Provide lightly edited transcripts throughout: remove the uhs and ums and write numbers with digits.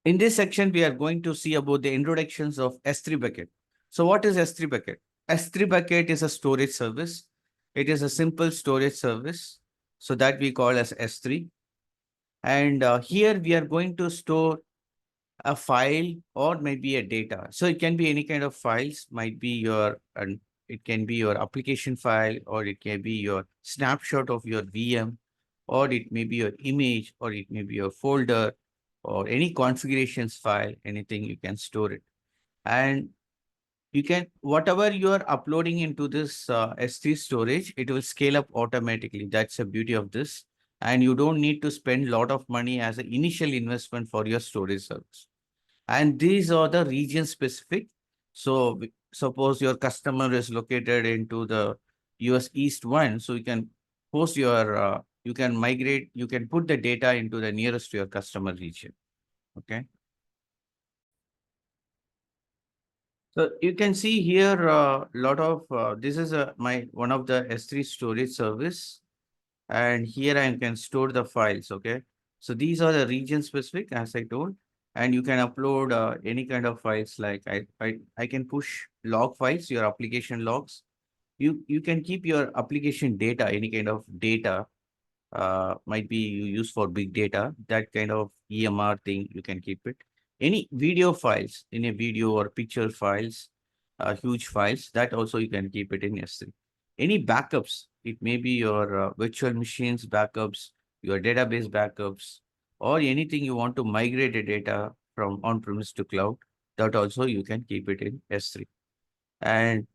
In this section, we are going to see about the introductions of S3 bucket. So what is S3 bucket? S3 bucket is a storage service. It is a simple storage service. So that we call as S3. And here we are going to store a file or maybe a data. So it can be any kind of files, might be your, and it can be your application file, or it can be your snapshot of your VM, or it may be your image, or it may be your folder, or any configurations file, anything you can store it. And you can, whatever you are uploading into this S3 storage, it will scale up automatically. That's the beauty of this. And you don't need to spend a lot of money as an initial investment for your storage service. And these are the region specific. So suppose your customer is located into the US East one, so you can post your, you can migrate, you can put the data into the nearest to your customer region. Okay. So you can see here a lot of, this is my one of the S3 storage service. And here I can store the files. Okay. So these are the region specific, as I told, and you can upload any kind of files. Like I can push log files, your application logs. You can keep your application data, any kind of data, might be you use for big data, that kind of EMR thing, you can keep it. Any video files, in a video or picture files, huge files, that also you can keep it in S3. Any backups, it may be your virtual machines backups, your database backups, or anything you want to migrate the data from on-premise to cloud, that also you can keep it in S3. And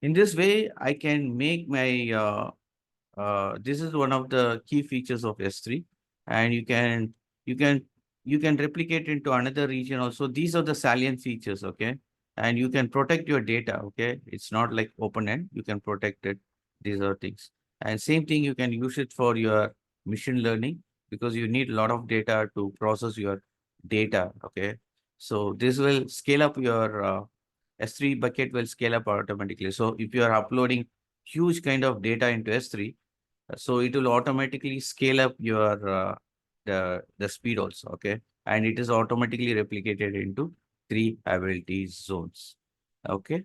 in this way, I can make my this is one of the key features of S3, and you can you can replicate into another region also. These are the salient features, okay? And you can protect your data, okay? It's not like open end, you can protect it. These are things. And same thing, you can use it for your machine learning, because you need a lot of data to process your data, okay? So this will scale up your S3 bucket will scale up automatically. So if you are uploading huge kind of data into S3, so it will automatically scale up your the speed also, okay? And it is automatically replicated into 3 availability zones, okay?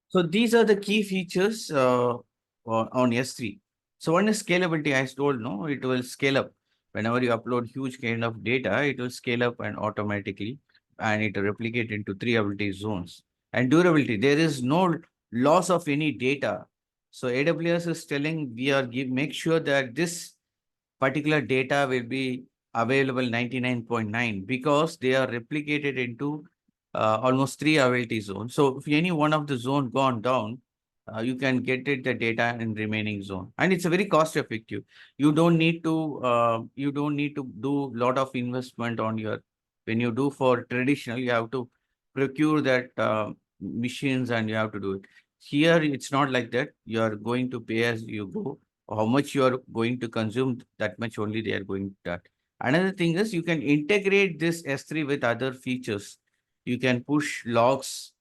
So these are the key features on S3. So one is scalability, I told, no, it will scale up. Whenever you upload huge kind of data, it will scale up and automatically, and it will replicate into 3 availability zones. And durability, there is no loss of any data. So AWS is telling we are make sure that this particular data will be available 99.9, because they are replicated into almost 3 availability zones. So if any one of the zone gone down, you can get it the data in remaining zone, and it's a very cost effective. You don't need to do lot of investment on your, when you do for traditional, you have to procure that machines and you have to do it. Here it's not like that. You are going to pay as you go. How much you are going to consume, that much only they are going to that. Another thing is you can integrate this S3 with other features. You can push logs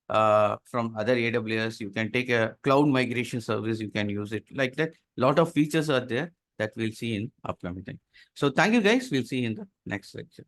from other AWS. You can take a cloud migration service. You can use it like that. Lot of features are there that we'll see in upcoming time. So thank you guys. We'll see you in the next lecture.